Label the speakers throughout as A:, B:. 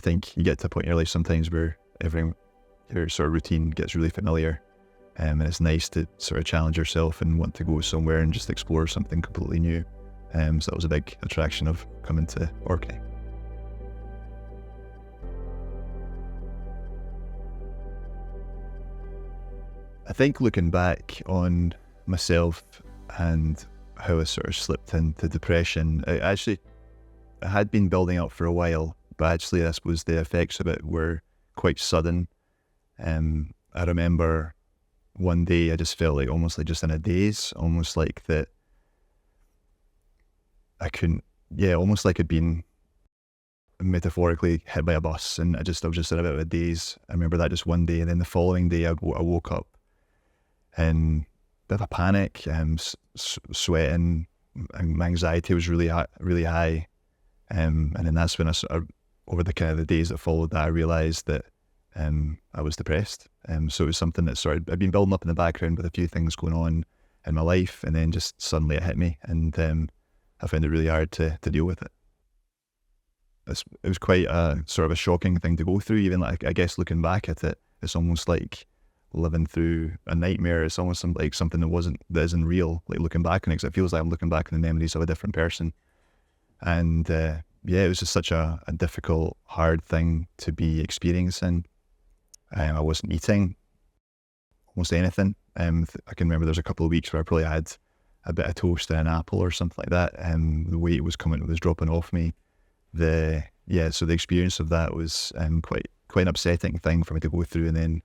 A: think you get to a point in your life sometimes where your sort of routine gets really familiar, and it's nice to sort of challenge yourself and want to go somewhere and just explore something completely new. So that was a big attraction of coming to Orkney. I think looking back on myself and how I sort of slipped into depression, I had been building up for a while, but actually I suppose the effects of it were quite sudden. I remember one day I just felt like almost like just in a daze, almost like that almost like I'd been metaphorically hit by a bus, and I was just in a bit of a daze. I remember that just one day, and then the following day I woke up in a bit of a panic, sweating, and my anxiety was really high, and then that's when over the kind of the days that followed that, I realised that I was depressed. So it was something that I'd been building up in the background with a few things going on in my life, and then just suddenly it hit me, and I found it really hard to deal with it. It was quite a sort of a shocking thing to go through. Even like, I guess looking back at it, it's almost like living through a nightmare. It's almost like something that isn't real. Like looking back on it, 'cause it feels like I'm looking back on the memories of a different person. And it was just such a difficult, hard thing to be experiencing. I wasn't eating almost anything. I can remember there's a couple of weeks where I probably had a bit of toast and an apple or something like that. The weight was dropping off me. So the experience of that was quite an upsetting thing for me to go through. And then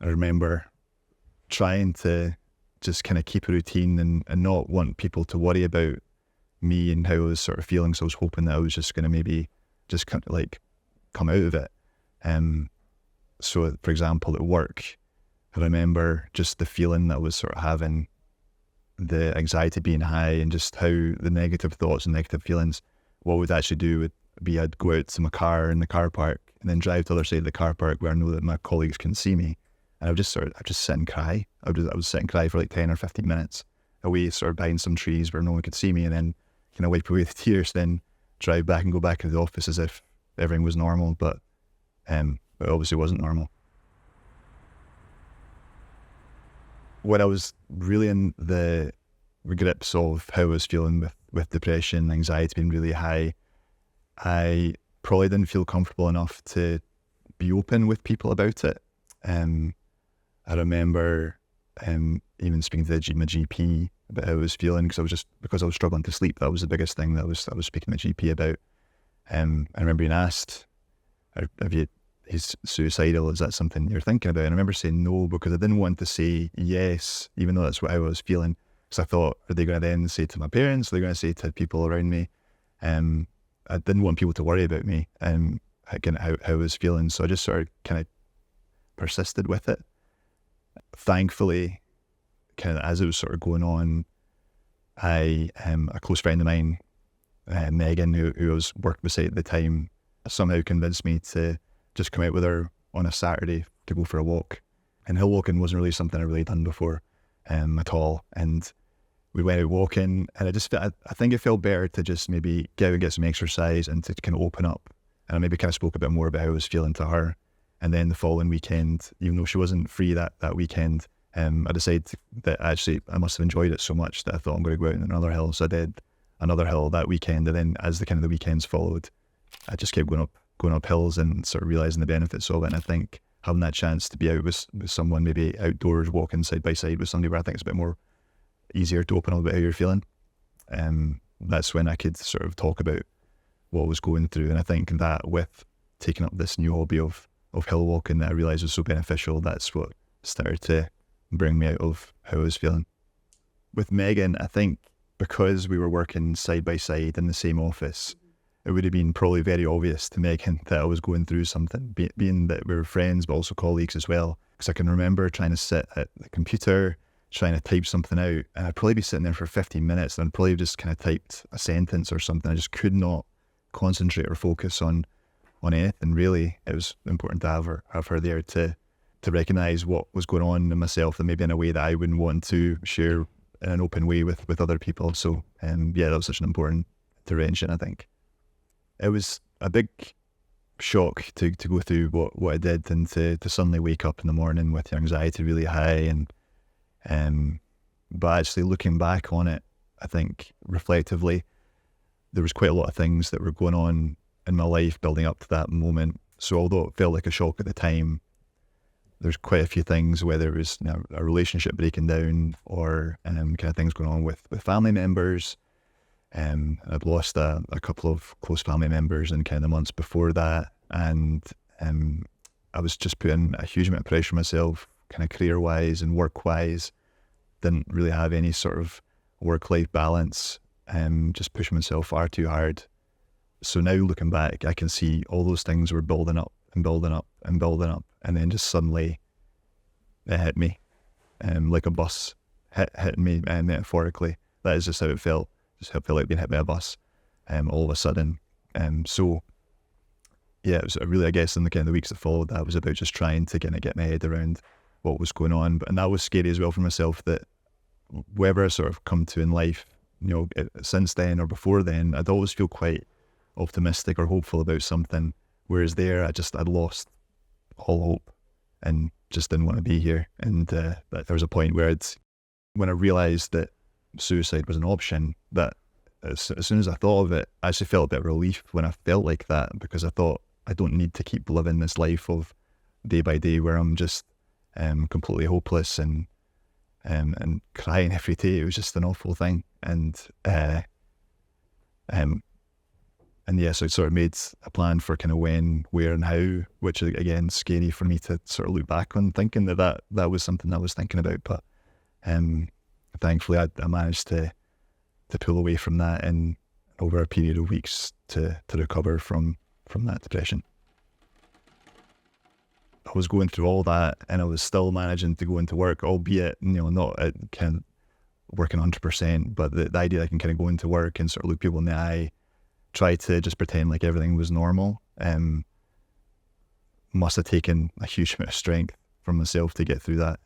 A: I remember trying to just kind of keep a routine and not want people to worry about me and how I was sort of feeling. So I was hoping that I was just going to maybe just kind of like come out of it. So for example, at work, I remember just the feeling that I was sort of having, the anxiety being high, and just how the negative thoughts and negative feelings, what would actually do would be I'd go out to my car in the car park and then drive to the other side of the car park where I know that my colleagues can see me. And I'd just sit and cry. I would sit and cry for like 10 or 15 minutes away, sort of behind some trees where no one could see me, and then kind of wipe away the tears, then drive back and go back to the office as if everything was normal, but it obviously wasn't normal. When I was really in the grips of how I was feeling with depression, anxiety being really high, I probably didn't feel comfortable enough to be open with people about it. I remember even speaking to my GP about how I was feeling, because I was struggling to sleep. That was the biggest thing that I was speaking to my GP about. I remember being asked, "Is suicidal? Is that something you're thinking about?" And I remember saying no, because I didn't want to say yes, even though that's how I was feeling. Because I thought, are they going to then say to my parents? Are they going to say to people around me? I didn't want people to worry about me and how I was feeling. So I just sort of kind of persisted with it. Thankfully, kind of as it was sort of going on, a close friend of mine, Megan, who I was working beside at the time, somehow convinced me to just come out with her on a Saturday to go for a walk. And hill walking wasn't really something I'd really done before at all. And we went out walking, and I think it felt better to just maybe get out and get some exercise and to kind of open up. And I maybe kind of spoke a bit more about how I was feeling to her. And then the following weekend, even though she wasn't free that weekend, I decided that actually I must have enjoyed it so much that I thought I'm going to go out on another hill. So I did another hill that weekend. And then as the weekends followed, I just kept going up hills and sort of realising the benefits of it. And I think having that chance to be out with someone, maybe outdoors walking side by side with somebody where I think it's a bit more easier to open up about how you're feeling, that's when I could sort of talk about what I was going through. And I think that with taking up this new hobby of hill walking that I realised was so beneficial, that's what started to bring me out of how I was feeling. With Megan, I think because we were working side by side in the same office, it would have been probably very obvious to Megan that I was going through something, being that we were friends but also colleagues as well. Because I can remember trying to sit at the computer, trying to type something out, and I'd probably be sitting there for 15 minutes and I'd probably just kind of typed a sentence or something. I just could not concentrate or focus on anything really. It was important to have her there to recognise what was going on in myself, and maybe in a way that I wouldn't want to share in an open way with other people. So that was such an important intervention, I think. It was a big shock to go through what I did, and to suddenly wake up in the morning with the anxiety really high. And but actually looking back on it, I think reflectively, there was quite a lot of things that were going on in my life building up to that moment. So although it felt like a shock at the time, there's quite a few things, whether it was a relationship breaking down, or kind of things going on with family members. I'd lost a couple of close family members in kind of the months before that, and I was just putting a huge amount of pressure on myself, kind of career-wise and work-wise. Didn't really have any sort of work-life balance, just pushing myself far too hard. So now looking back, I can see all those things were building up and building up and building up, and then just suddenly it hit me, like a bus hitting me, metaphorically. That is just how it felt. Just felt like being hit by a bus, all of a sudden. So yeah, it was really, I guess, in the kind of the weeks that followed, that was about just trying to kind of get my head around what was going on. And that was scary as well for myself, that wherever I sort of come to in life, since then or before then, I'd always feel quite optimistic or hopeful about something. Whereas there, I'd lost all hope and just didn't want to be here. And that there was a point where when I realised that suicide was an option, that as soon as I thought of it, I actually felt a bit of relief when I felt like that, because I thought, I don't need to keep living this life of day by day where I'm just completely hopeless and crying every day. It was just an awful thing. And yeah, so it sort of made a plan for kind of when, where and how, which again, scary for me to sort of look back on, thinking that was something I was thinking about. But thankfully I managed to pull away from that in over a period of weeks to recover from that depression. I was going through all that, and I was still managing to go into work, albeit, not at kind of working 100%, but the idea that I can kind of go into work and sort of look people in the eye, try to just pretend like everything was normal, must have taken a huge amount of strength from myself to get through that.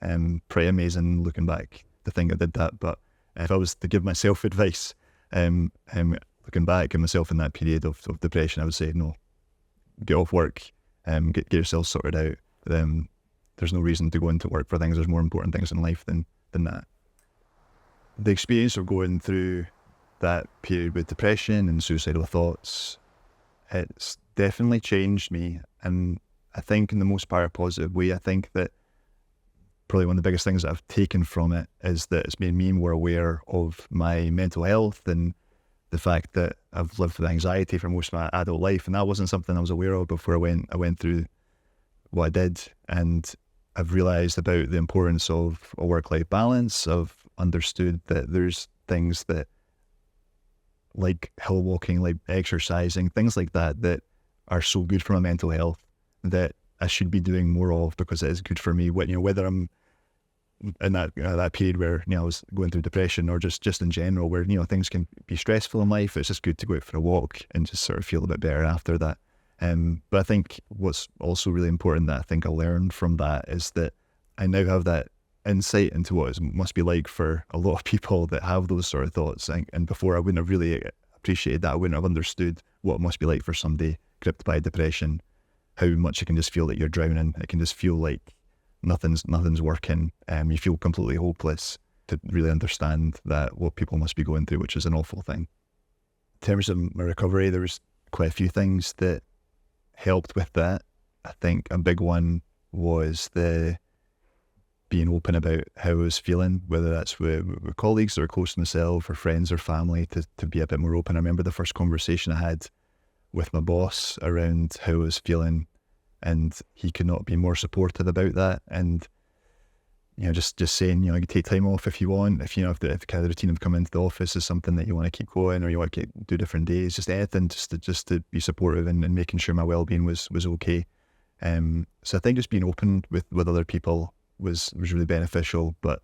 A: Pretty amazing looking back to think I did that. But if I was to give myself advice, looking back at myself in that period of depression, I would say, no, get off work, get yourself sorted out. There's no reason to go into work for things. There's more important things in life than that. The experience of going through that period with depression and suicidal thoughts, it's definitely changed me, and I think in the most part a positive way. I think that probably one of the biggest things that I've taken from it is that it's made me more aware of my mental health, and the fact that I've lived with anxiety for most of my adult life, and that wasn't something I was aware of before I went through what I did. And I've realised about the importance of a work-life balance. I've understood that there's things that, like hill walking, like exercising, things like that are so good for my mental health, that I should be doing more of, because it is good for me. Whether I'm in that period where I was going through depression, or just in general, where things can be stressful in life, it's just good to go out for a walk and just sort of feel a bit better after that. But I think what's also really important that I think I learned from that is that I now have that insight into what it must be like for a lot of people that have those sort of thoughts. And before, I wouldn't have really appreciated that. I wouldn't have understood what it must be like for somebody gripped by depression, how much it can just feel like you're drowning. It can just feel like nothing's working. You feel completely hopeless, to really understand that what people must be going through, which is an awful thing. In terms of my recovery, there was quite a few things that helped with that. I think a big one was the being open about how I was feeling, whether that's with colleagues that are close to myself, or friends or family, to be a bit more open. I remember the first conversation I had with my boss around how I was feeling, and he could not be more supportive about that. And just saying, you can take time off if you want, if if the kind of routine of coming into the office is something that you want to keep going, or you want to do different days, just anything, just to be supportive and making sure my well-being was okay. So I think just being open with other people was really beneficial. But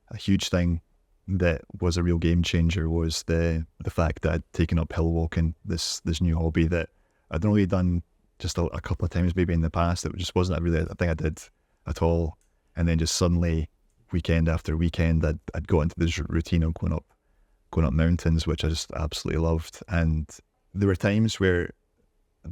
A: a huge thing that was a real game changer was the fact that I'd taken up hill walking, this new hobby that I'd only done just a couple of times maybe in the past. It just wasn't really a thing I did at all. And then just suddenly, weekend after weekend, I'd got into this routine of going up mountains, which I just absolutely loved. And there were times where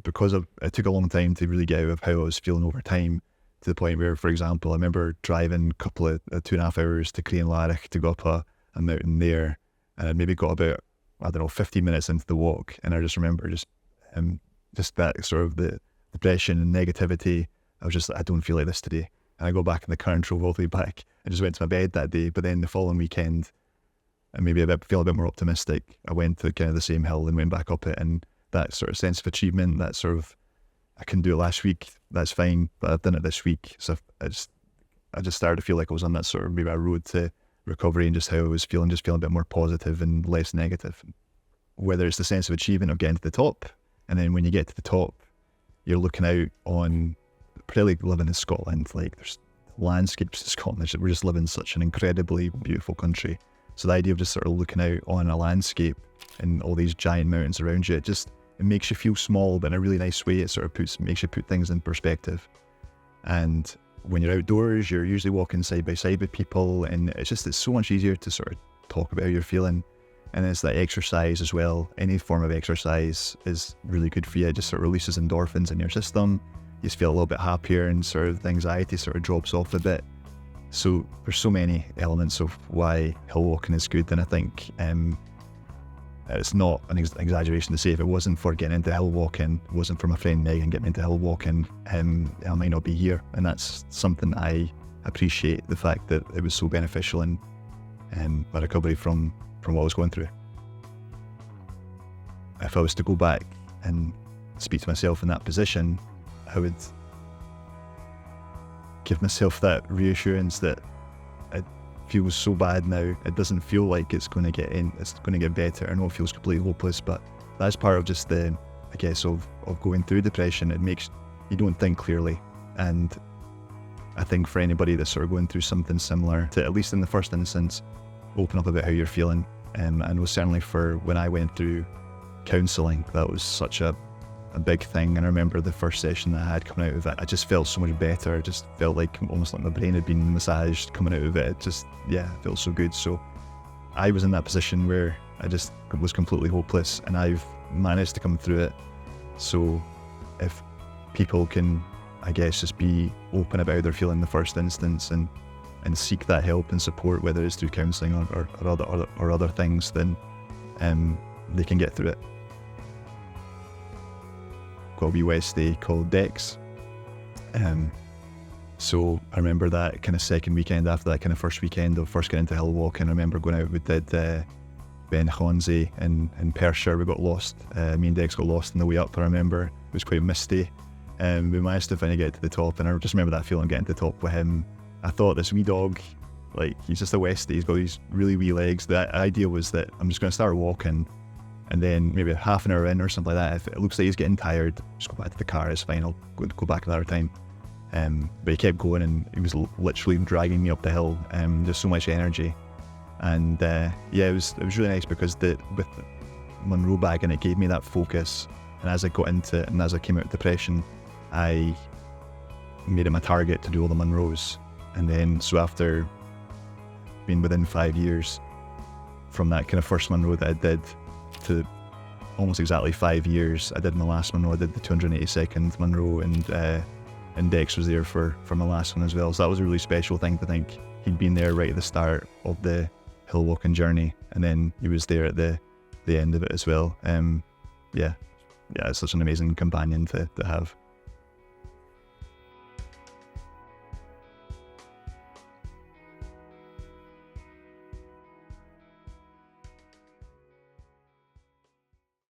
A: because it took a long time to really get out of how I was feeling over time, to the point where, for example, I remember driving a couple of 2.5 hours to Crianlarich to go up a mountain there, and I maybe got about, I don't know, 15 minutes into the walk, and I just remember just that sort of the depression and negativity. I was just like, I don't feel like this today. And I go back in the car and drove all the way back and just went to my bed that day. But then the following weekend, and maybe feel a bit more optimistic, I went to kind of the same hill and went back up it, and that sort of sense of achievement, that sort of, I couldn't do it last week, that's fine, but I've done it this week. So I just started to feel like I was on that sort of maybe a road to recovery, and just how I was feeling, just feeling a bit more positive and less negative. Whether it's the sense of achievement of getting to the top, and then when you get to the top, you're looking out on, particularly living in Scotland, like there's landscapes in Scotland, we're just living in such an incredibly beautiful country. So the idea of just sort of looking out on a landscape and all these giant mountains around you, it makes you feel small, but in a really nice way. It sort of makes you put things in perspective. And when you're outdoors, you're usually walking side by side with people, and it's so much easier to sort of talk about how you're feeling. And it's that exercise as well. Any form of exercise is really good for you. It just sort of releases endorphins in your system. You just feel a little bit happier, and sort of the anxiety sort of drops off a bit. So there's so many elements of why hill walking is good, and I think it's not an exaggeration to say if it wasn't for getting into hill walking, it wasn't for my friend Megan getting me into hill walking, I might not be here. And that's something I appreciate, the fact that it was so beneficial in my recovery from what I was going through. If I was to go back and speak to myself in that position, I would give myself that reassurance that it feels so bad now. It doesn't feel like it's going to get better. I know it feels completely hopeless, but that's part of just the, I guess, of going through depression. It makes you don't think clearly. And I think for anybody that's sort of going through something similar, to at least in the first instance, open up about how you're feeling. And I know certainly for when I went through counselling, that was such a big thing. And I remember the first session that I had coming out of it, I just felt so much better. I just felt like almost like my brain had been massaged coming out of it. It just, it felt so good. So I was in that position where I just was completely hopeless, and I've managed to come through it. So if people can, I guess, just be open about how they're feeling in the first instance, and seek that help and support, whether it's through counselling or other things, then they can get through it. Got a wee West Day called Dex. So I remember that kind of second weekend after that kind of first weekend of first getting into hill walking, I remember going out, we did Ben Honze in Perthshire. We got lost, me and Dex got lost on the way up. I remember it was quite misty. We managed to finally get to the top, and I just remember that feeling getting to the top with him. I thought, this wee dog, like, he's just a Westie, he's got these really wee legs. The idea was that I'm just going to start walking, and then maybe half an hour in or something like that, if it looks like he's getting tired, just go back to the car, it's fine, I'll go back another time. But he kept going, and he was literally dragging me up the hill. There's so much energy. And it was really nice, because with Munro bagging, it gave me that focus. And as I got into it, and as I came out of depression, I made it my target to do all the Munros. And then, so after being within 5 years from that kind of first Munro that I did to almost exactly 5 years, I did my last Munro. I did the 282nd Munro, and Dex was there for my last one as well. So that was a really special thing to think he'd been there right at the start of the hill walking journey, and then he was there at the end of it as well. It's such an amazing companion to have.